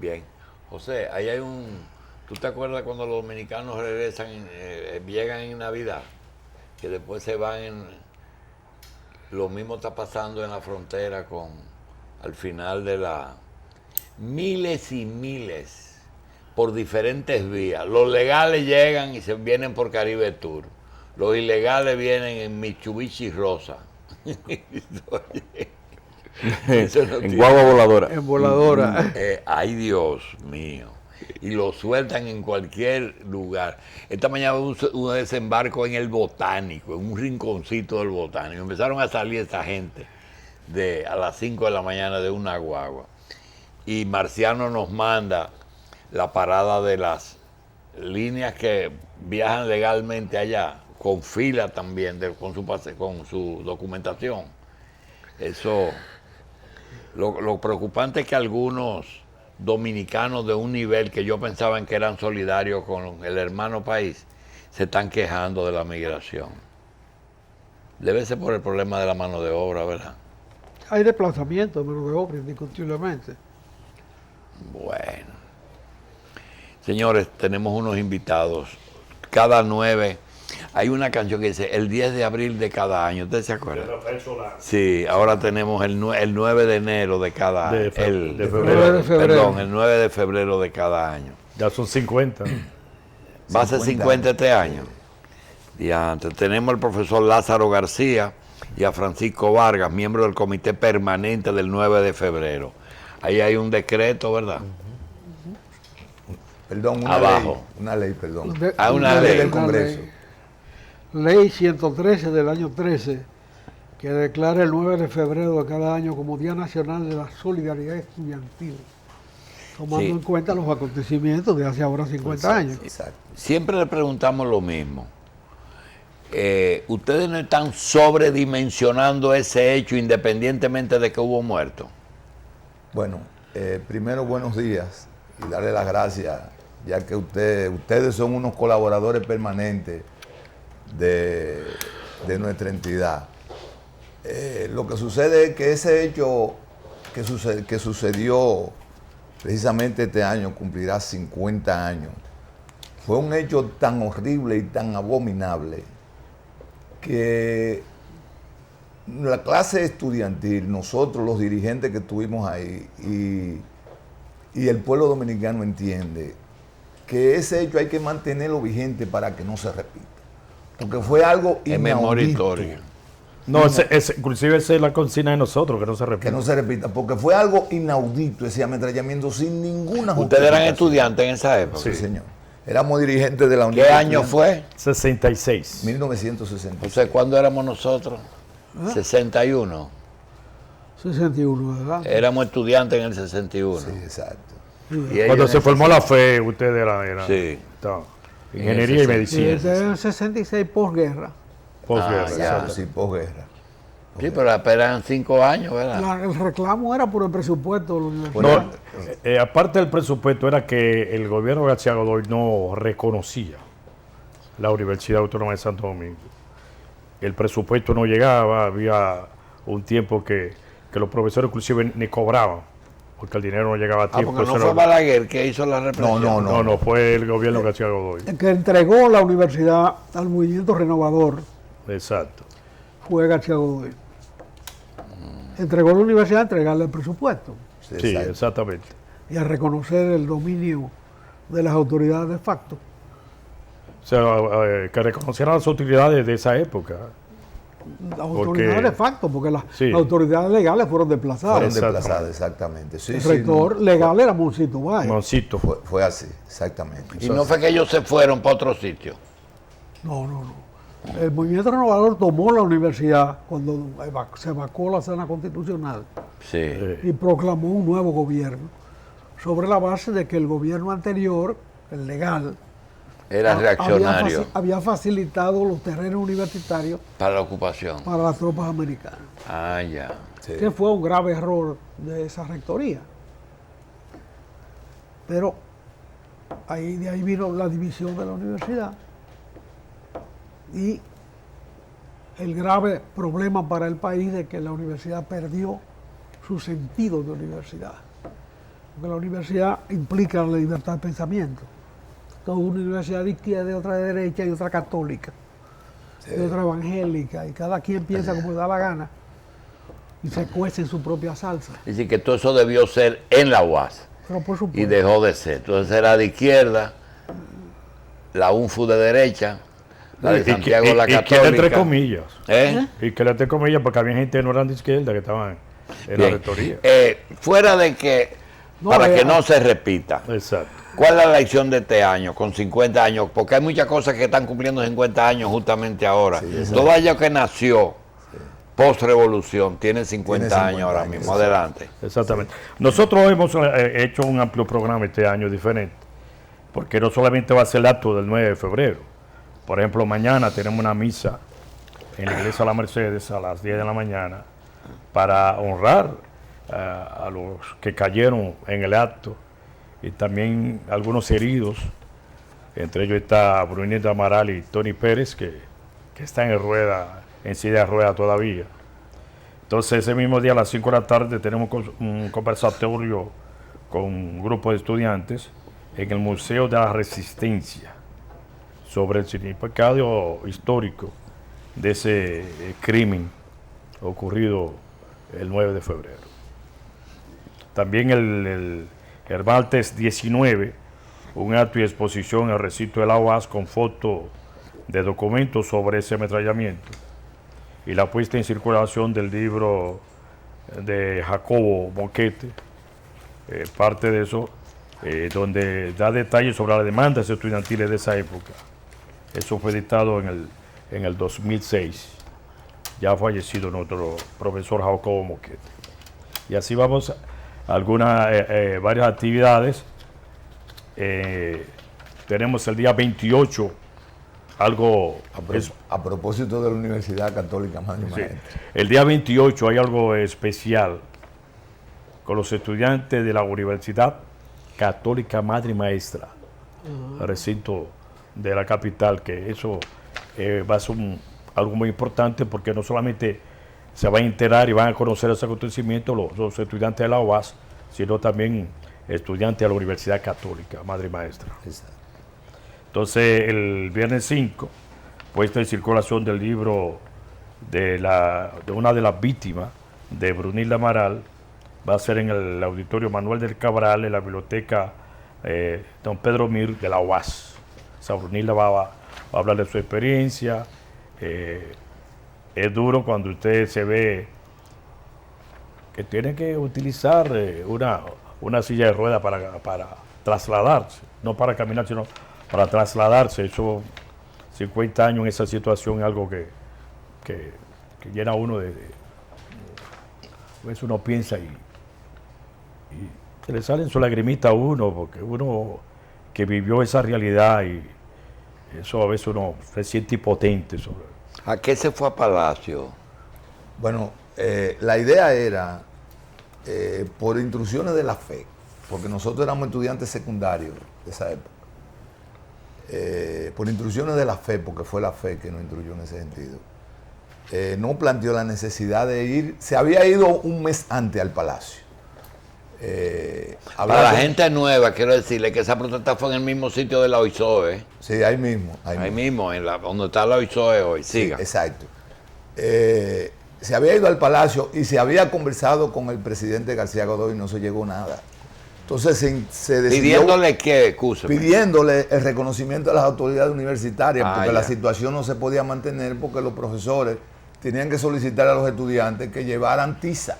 Bien. José, ahí hay un... ¿Tú te acuerdas cuando los dominicanos regresan, llegan en Navidad? Que después se van en... Lo mismo está pasando en la frontera con... Al final de la... Miles y miles por diferentes vías. Los legales llegan y se vienen por Caribe Tour. Los ilegales vienen en Mitsubishi Rosa. En guagua voladora. En voladora. Ay, Dios mío. Y lo sueltan en cualquier lugar. Esta mañana hubo un desembarco en el Botánico, en un rinconcito del Botánico. Empezaron a salir esa gente a las 5 de la mañana de una guagua. Y Marciano nos manda la parada de las líneas que viajan legalmente allá, con fila también, con su documentación. Eso, lo preocupante es que algunos dominicanos de un nivel que yo pensaba que eran solidarios con el hermano país, se están quejando de la migración. Debe ser por el problema de la mano de obra, ¿verdad? Hay desplazamiento de mano de obra, indiscutiblemente. Bueno. Señores, tenemos unos invitados. Cada 9, hay una canción que dice el 10 de abril de cada año. ¿Ustedes se acuerdan? Sí, ahora tenemos el 9 de enero de cada año. De febrero. Perdón, el 9 de febrero de cada año. Ya son 50. Va a ser 50 este año. Y antes tenemos al profesor Lázaro García y a Francisco Vargas, miembro del comité permanente del 9 de febrero. Ahí hay un decreto, ¿verdad? Perdón, una ley, perdón. Una ley del Congreso. Ley 113 del año 13, que declara el 9 de febrero de cada año como Día Nacional de la Solidaridad Estudiantil, tomando en cuenta los acontecimientos de hace ahora 50 años. Exacto. Siempre le preguntamos lo mismo. ¿Ustedes no están sobredimensionando ese hecho independientemente de que hubo muertos? Bueno, primero buenos días y darle las gracias, ya que ustedes son unos colaboradores permanentes de nuestra entidad. Lo que sucede es que ese hecho que sucedió precisamente este año, cumplirá 50 años, fue un hecho tan horrible y tan abominable que la clase estudiantil, nosotros los dirigentes que estuvimos ahí y el pueblo dominicano entiende que ese hecho hay que mantenerlo vigente para que no se repita. Porque fue algo inaudito. No, inclusive esa es la consigna de nosotros, que no se repita. Que no se repita, porque fue algo inaudito ese ametrallamiento sin ninguna justificación. ¿Ustedes eran estudiantes en esa época? Sí, señor. Éramos dirigentes de la Unión. ¿Qué año fue? 66. 1966. O sea, ¿cuándo éramos nosotros? 61. 61, ¿verdad? Éramos estudiantes en el 61. Sí, exacto. Cuando se formó la FE, usted era sí. Ingeniería y medicina. Desde el 66 posguerra. Posguerra. Sí, posguerra. Sí, pero eran 5 años, ¿verdad? El reclamo era por el presupuesto de la universidad. No, aparte del presupuesto, era que el gobierno de García Godoy no reconocía la Universidad Autónoma de Santo Domingo. El presupuesto no llegaba, había un tiempo que los profesores inclusive ni cobraban, porque el dinero no llegaba a tiempo. Porque no fue Balaguer que hizo la represión. No, fue el gobierno de García Godoy. El que entregó la universidad al movimiento renovador. Exacto. Fue García Godoy. Entregó la universidad a entregarle el presupuesto. Sí, exactamente. Y a reconocer el dominio de las autoridades de facto. O sea, que reconocieran las autoridades de esa época. Las autoridades de facto, porque las autoridades legales fueron desplazadas. Fueron desplazadas, exactamente. Sí, el rector legal era Moncito Báez. Moncito. Fue así, exactamente. Y no fue que ellos se fueron para otro sitio. No. El movimiento renovador tomó la universidad cuando se evacuó la sala constitucional y proclamó un nuevo gobierno sobre la base de que el gobierno anterior, el legal, era reaccionario. Había facilitado los terrenos universitarios para la ocupación. Para las tropas americanas. Ah, ya. Sí. Que fue un grave error de esa rectoría. Pero de ahí vino la división de la universidad. Y el grave problema para el país de que la universidad perdió su sentido de universidad. porque la universidad implica la libertad de pensamiento. Entonces, una universidad de izquierda, otra de derecha y otra católica, y otra evangélica, y cada quien piensa como le da la gana y se cuece en su propia salsa. Es decir, que todo eso debió ser en la UAS Pero por supuesto, y dejó de ser. Entonces era de izquierda, la UNFU de derecha, la de Santiago la Izquierda Católica. entre comillas. ¿Eh? Izquierda entre comillas, porque había gente que no eran de izquierda que estaban en la Bien. rectoría. Fuera de que, No, para que no se repita, Exacto. ¿cuál es la elección de este año, con 50 años? Porque hay muchas cosas que están cumpliendo 50 años justamente ahora. Todo aquello que nació post-revolución tiene 50 años ahora mismo. Adelante. Exactamente. Nosotros hemos hecho un amplio programa este año diferente, porque no solamente va a ser el acto del 9 de febrero. Por ejemplo, mañana tenemos una misa en la iglesia de la Mercedes a las 10 de la mañana para honrar a los que cayeron en el acto y también algunos heridos. Entre ellos está Brunilda Amaral y Tony Pérez, que están en silla de rueda todavía. Entonces, ese mismo día a las 5 de la tarde tenemos un conversatorio con un grupo de estudiantes en el Museo de la Resistencia sobre el significado histórico de ese crimen ocurrido el 9 de febrero. También el martes 19, un acto y exposición en el recinto de la UAS con fotos de documentos sobre ese ametrallamiento y la puesta en circulación del libro de Jacobo Moquete, parte de eso, donde da detalles sobre las demandas estudiantiles de esa época. Eso fue editado en el 2006, ya fallecido nuestro profesor Jacobo Moquete. Y así vamos a varias actividades. Tenemos el día 28 algo... A propósito de la Universidad Católica Madre y Sí. Maestra. El día 28 hay algo especial con los estudiantes de la Universidad Católica Madre y Maestra, recinto de la capital, que eso va a ser algo muy importante porque no solamente se van a enterar y van a conocer ese acontecimiento los estudiantes de la UAS, sino también estudiantes de la Universidad Católica Madre y Maestra. Exacto. Entonces, el viernes 5, puesta en circulación del libro de una de las víctimas de Brunilda Amaral, va a ser en el Auditorio Manuel del Cabral, en la biblioteca Don Pedro Mir de la UAS. O sea, Brunilda va a hablar de su experiencia. Es duro cuando usted se ve que tiene que utilizar una silla de ruedas para trasladarse, no para caminar, sino para trasladarse. Eso, 50 años en esa situación es algo que llena a uno a veces uno piensa y se le salen su lagrimita a uno, porque uno que vivió esa realidad y eso a veces uno se siente impotente sobre. ¿A qué se fue a Palacio? Bueno, la idea era, por intrusiones de la fe, porque nosotros éramos estudiantes secundarios de esa época, por intrusiones de la fe, porque fue la fe que nos instruyó en ese sentido, no planteó la necesidad de ir. Se había ido un mes antes al Palacio. Para la gente nueva, quiero decirle que esa protesta fue en el mismo sitio de la OISOE. Sí, ahí mismo. Ahí mismo, donde está la OISOE hoy. Siga. Sí, exacto. Se había ido al Palacio y se había conversado con el presidente García Godoy y no se llegó nada. Entonces se decidió... ¿Pidiéndole qué? Excúseme. Pidiéndole el reconocimiento de las autoridades universitarias, porque ya. la situación no se podía mantener porque los profesores tenían que solicitar a los estudiantes que llevaran tiza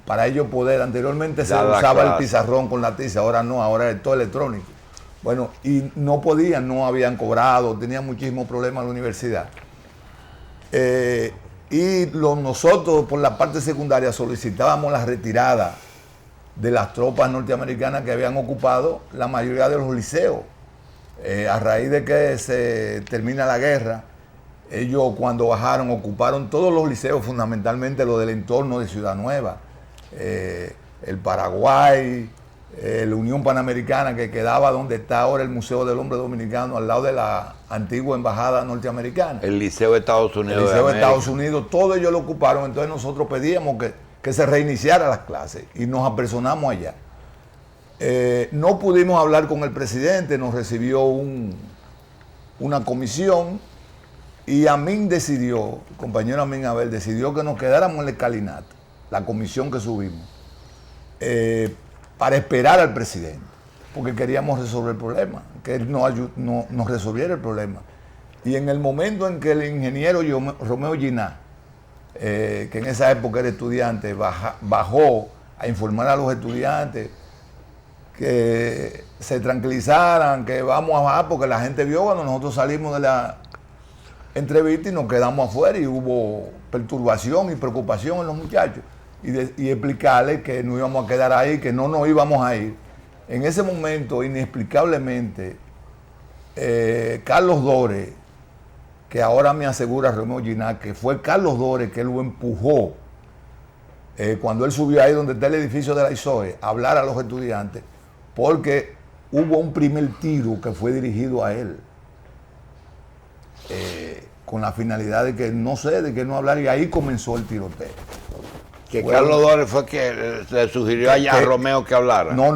para ellos poder. Anteriormente se usaba el pizarrón con la tiza, ahora no, ahora es todo electrónico. Bueno, y no podían, no habían cobrado, tenían muchísimos problemas en la universidad. Nosotros por la parte secundaria solicitábamos la retirada de las tropas norteamericanas que habían ocupado la mayoría de los liceos. A raíz de que se termina la guerra, ellos cuando bajaron ocuparon todos los liceos, fundamentalmente los del entorno de Ciudad Nueva, el Paraguay, la Unión Panamericana, que quedaba donde está ahora el Museo del Hombre Dominicano, al lado de la antigua embajada norteamericana. El Liceo de Estados Unidos. El Liceo de Estados Unidos, todo ellos lo ocuparon. Entonces nosotros pedíamos que se reiniciara las clases y nos apersonamos allá. No pudimos hablar con el presidente, nos recibió una comisión y Amin decidió, el compañero Amin Abel decidió que nos quedáramos en la escalinata, la comisión que subimos, para esperar al presidente, porque queríamos resolver el problema, que él nos resolviera el problema. Y en el momento en que el ingeniero Romeo Giná, que en esa época era estudiante, bajó a informar a los estudiantes que se tranquilizaran, que vamos a bajar, porque la gente vio cuando nosotros salimos de la entrevista y nos quedamos afuera y hubo perturbación y preocupación en los muchachos. Y explicarles que no íbamos a quedar ahí, que no nos íbamos a ir. En ese momento, inexplicablemente, Carlos Dore, que ahora me asegura Romeo Giná, que fue Carlos Dore que lo empujó cuando él subió ahí donde está el edificio de la ISOE a hablar a los estudiantes, porque hubo un primer tiro que fue dirigido a él, con la finalidad de que no sé, de que no hablar, y ahí comenzó el tiroteo. Que bueno, Carlos Dore fue que le sugirió allá a Romeo que hablara. No,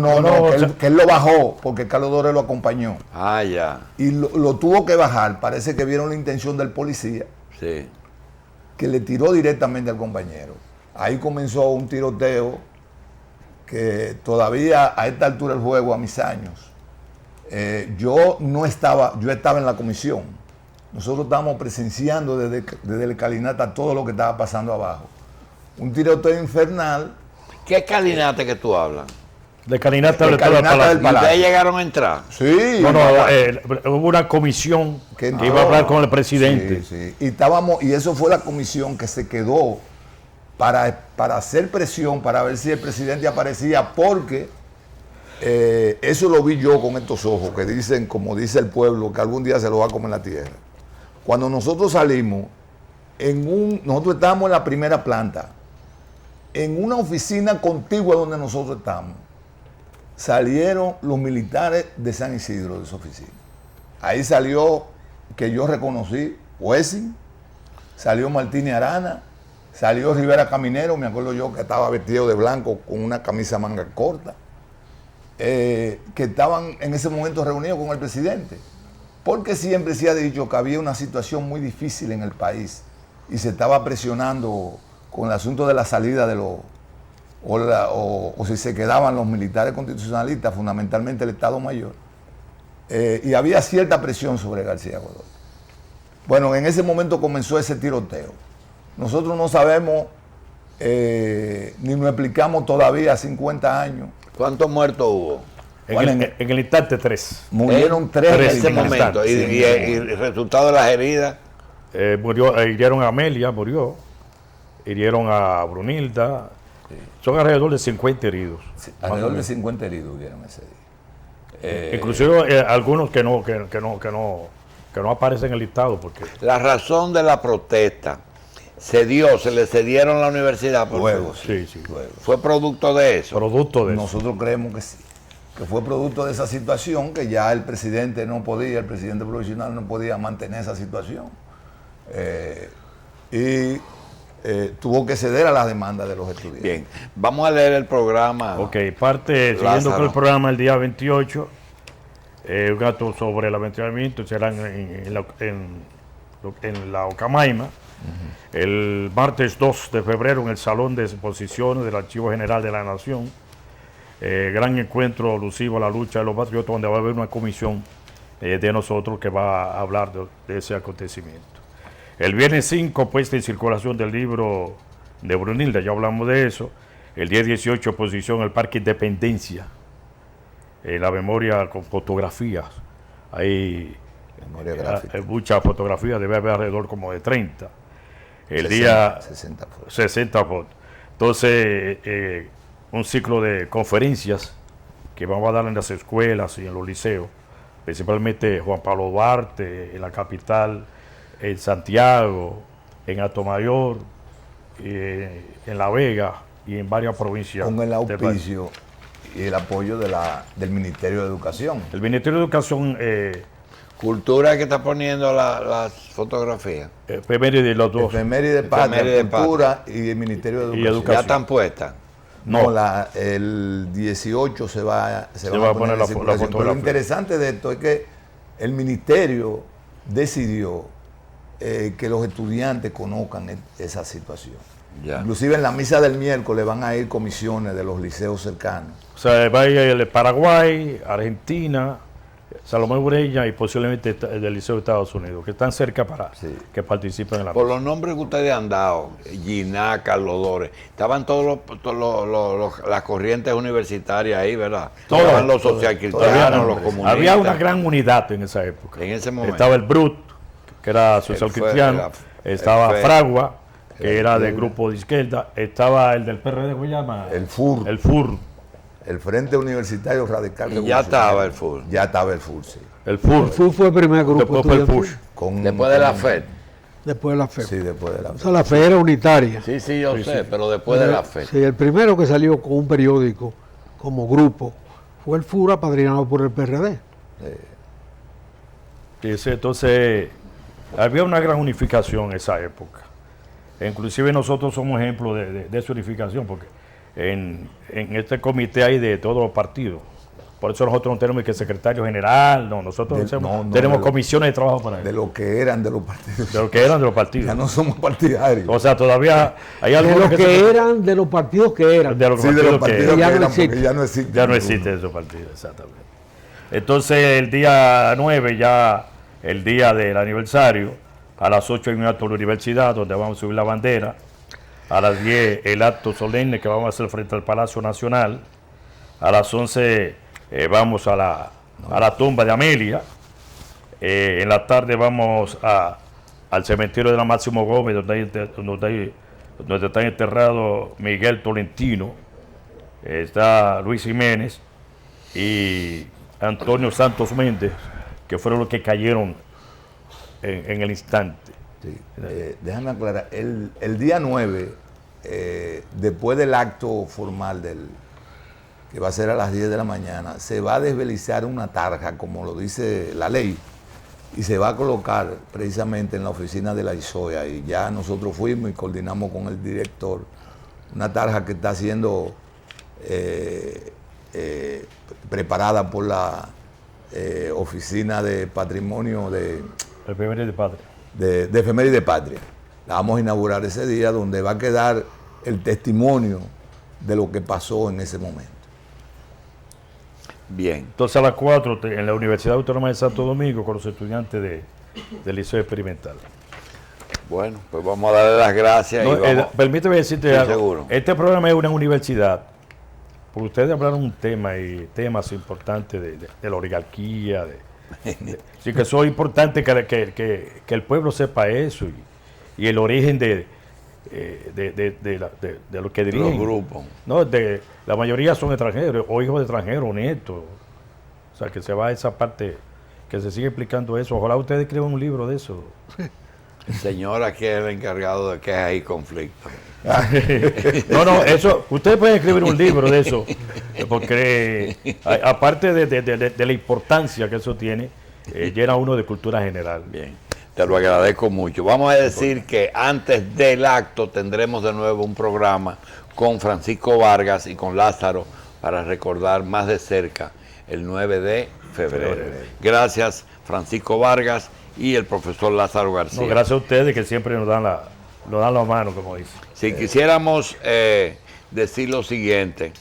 que él lo bajó, porque Carlos Dore lo acompañó. Ah, ya. Y lo tuvo que bajar, parece que vieron la intención del policía, sí, que le tiró directamente al compañero. Ahí comenzó un tiroteo que todavía a esta altura del juego, a mis años, yo estaba en la comisión. Nosotros estábamos presenciando desde la escalinata todo lo que estaba pasando abajo. Un tiroteo infernal. ¿Qué escalinata que tú hablas? De escalinata del Palacio. ¿Y ustedes llegaron a entrar? Sí. No, hubo una comisión que iba a hablar con el presidente. Sí, sí. Y eso fue la comisión que se quedó para hacer presión, para ver si el presidente aparecía, porque eso lo vi yo con estos ojos, que dicen, como dice el pueblo, que algún día se lo va a comer la tierra. Cuando nosotros salimos, nosotros estábamos en la primera planta, en una oficina contigua donde nosotros estamos, salieron los militares de San Isidro de esa oficina. Ahí salió, que yo reconocí, Wessing, salió Martínez Arana, salió Rivera Caminero, me acuerdo yo que estaba vestido de blanco con una camisa manga corta, que estaban en ese momento reunidos con el presidente, porque siempre se ha dicho que había una situación muy difícil en el país y se estaba presionando con el asunto de la salida de los, o si se quedaban los militares constitucionalistas, fundamentalmente el Estado Mayor, y había cierta presión sobre García Godoy. Bueno, en ese momento comenzó ese tiroteo. Nosotros no sabemos, ni nos explicamos todavía, 50 años. ¿Cuántos muertos hubo? En el instante 3. Murieron 3 en ese momento. ¿Y el resultado de las heridas? Hirieron a Amelia, murió. Hirieron a Brunilda. Sí. Son alrededor de 50 heridos. Sí, alrededor de 50 heridos hubieron ese día. Inclusive algunos que no aparecen en el listado. Porque la razón de la protesta se le cedieron a la universidad por luego. Sí. ¿Fue producto de eso? Producto de eso. Nosotros creemos que sí, que fue producto de esa situación, que ya el presidente provisional no podía mantener esa situación. Tuvo que ceder a las demandas de los estudiantes. Bien, vamos a leer el programa. Ok, siguiendo con el programa el día 28, un acto sobre el aventamiento será en la Ocamaima, el martes 2 de febrero en el Salón de Exposiciones del Archivo General de la Nación. Gran encuentro alusivo a la lucha de los patriotas, donde va a haber una comisión de nosotros que va a hablar de ese acontecimiento. El viernes 5, puesta en circulación del libro de Brunilda, ya hablamos de eso. El día 18, exposición en el Parque Independencia, la memoria con fotografías. Hay muchas fotografías, debe haber alrededor como de 30. El 60 fotos. Entonces, un ciclo de conferencias que vamos a dar en las escuelas y en los liceos, principalmente Juan Pablo Duarte, en la capital, en Santiago, en Atomayor, en La Vega y en varias provincias. Con el auspicio y el apoyo del Ministerio de Educación. El Ministerio de Educación... Cultura que está poniendo las fotografías. Efeméride de los dos. Efeméride de Patria, Cultura y el Ministerio de Educación. ¿Ya están puestas? No, el 18 se va a poner la fotografía. Pero lo interesante de esto es que el ministerio decidió que los estudiantes conozcan esa situación. Ya. Inclusive en la misa del miércoles van a ir comisiones de los liceos cercanos. O sea, va a ir el Paraguay, Argentina, Salomé Ureña y posiblemente el del Liceo de Estados Unidos, que están cerca para que participen en la Por los nombres que ustedes han dado, Giná, Carlos Dores, estaban todas las corrientes universitarias ahí, ¿verdad? Estaban los socialcristianos, los comunistas. Había una gran unidad en esa época. En ese momento. Estaba el Brut, que era socialcristiano, estaba Fragua, que era del grupo de izquierda, estaba el del PRD, ¿cómo se llama? El FUR. El FUR. El Frente Universitario Radical. Y ya estaba el FUR. Ya estaba el FUR, sí. El FUR. El FUR fue el primer grupo. Después fue el FUR. Después de la FED. Después de la FED. Sí, después de la FED. O sea, la FED era unitaria. Sí, yo sé, pero después de la FED. Sí, el primero que salió con un periódico como grupo fue el FUR, apadrinado por el PRD. Entonces, había una gran unificación en esa época. Inclusive nosotros somos ejemplo de esa unificación, porque en este comité hay de todos los partidos. Por eso nosotros no tenemos que secretario general, nosotros tenemos comisiones de trabajo para eso. De lo que eran de los partidos. De lo que eran de los partidos. Ya no somos partidarios. O sea, todavía hay algunos de lo que eran de los partidos que eran. De los partidos que ya no existe. Ya no existe esos partidos, exactamente. Entonces el día 9, ya el día del aniversario, a las 8 hay un acto en la universidad donde vamos a subir la bandera. A las 10 el acto solemne que vamos a hacer frente al Palacio Nacional. A las 11 vamos a la tumba de Amelia. En la tarde vamos al cementerio de la Máximo Gómez, donde está enterrado Miguel Tolentino. Está Luis Jiménez y Antonio Santos Méndez, que fueron los que cayeron en el instante. Sí. Déjame aclarar, el día 9, después del acto formal que va a ser a las 10 de la mañana, se va a desvelizar una tarja, como lo dice la ley, y se va a colocar precisamente en la oficina de la ISOEA, y ya nosotros fuimos y coordinamos con el director, una tarja que está siendo preparada por la oficina de patrimonio de Efeméride de Patria. De Efeméride de Patria. La vamos a inaugurar ese día, donde va a quedar el testimonio de lo que pasó en ese momento. Bien. Entonces a las 4 en la Universidad Autónoma de Santo Domingo con los estudiantes del Liceo Experimental. Bueno, pues vamos a darle las gracias. Permíteme decirte algo. Seguro. Este programa es una universidad, porque ustedes hablaron un tema y temas importantes de la oligarquía, sí, que eso es importante que el pueblo sepa eso y el origen de lo que dirigen. Los grupos. No, la mayoría son extranjeros o hijos de extranjeros, honestos. O sea, que se va a esa parte, que se sigue explicando eso. Ojalá ustedes escriban un libro de eso. El señor aquí es el encargado de que hay conflicto. No, eso, ustedes pueden escribir un libro de eso, porque aparte de la importancia que eso tiene, llena uno de cultura general. Bien, te lo agradezco mucho. Vamos a decir que antes del acto tendremos de nuevo un programa con Francisco Vargas y con Lázaro para recordar más de cerca el 9 de febrero. Gracias, Francisco Vargas y el profesor Lázaro García. No, gracias a ustedes que siempre nos dan la mano, como dice. Si quisiéramos decir lo siguiente,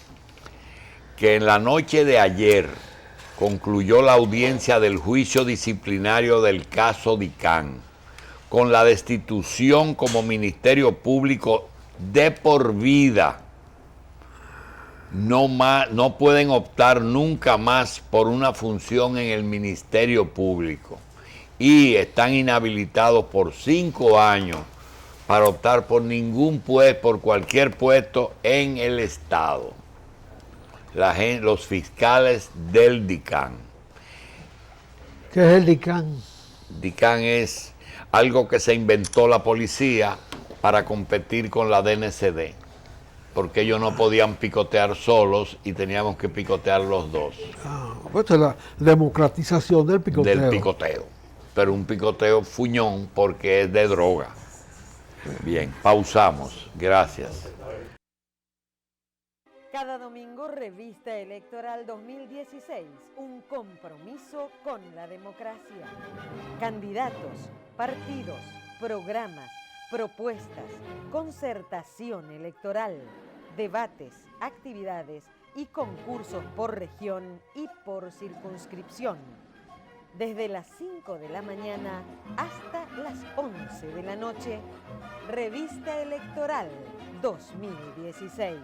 que en la noche de ayer concluyó la audiencia del juicio disciplinario del caso DICAN, con la destitución como Ministerio Público de por vida. No pueden optar nunca más por una función en el Ministerio Público y están inhabilitados por 5 años para optar por por cualquier puesto en el Estado. Los fiscales del DICAN. ¿Qué es el DICAN? DICAN es algo que se inventó la policía para competir con la DNCD, porque ellos no podían picotear solos y teníamos que picotear los dos. Pues es la democratización del picoteo. Del picoteo, pero un picoteo fuñón porque es de droga. Bien, pausamos. Gracias. Cada domingo, Revista Electoral 2016, un compromiso con la democracia. Candidatos, partidos, programas, propuestas, concertación electoral, debates, actividades y concursos por región y por circunscripción. Desde las 5 de la mañana hasta las 11 de la noche, Revista Electoral 2016.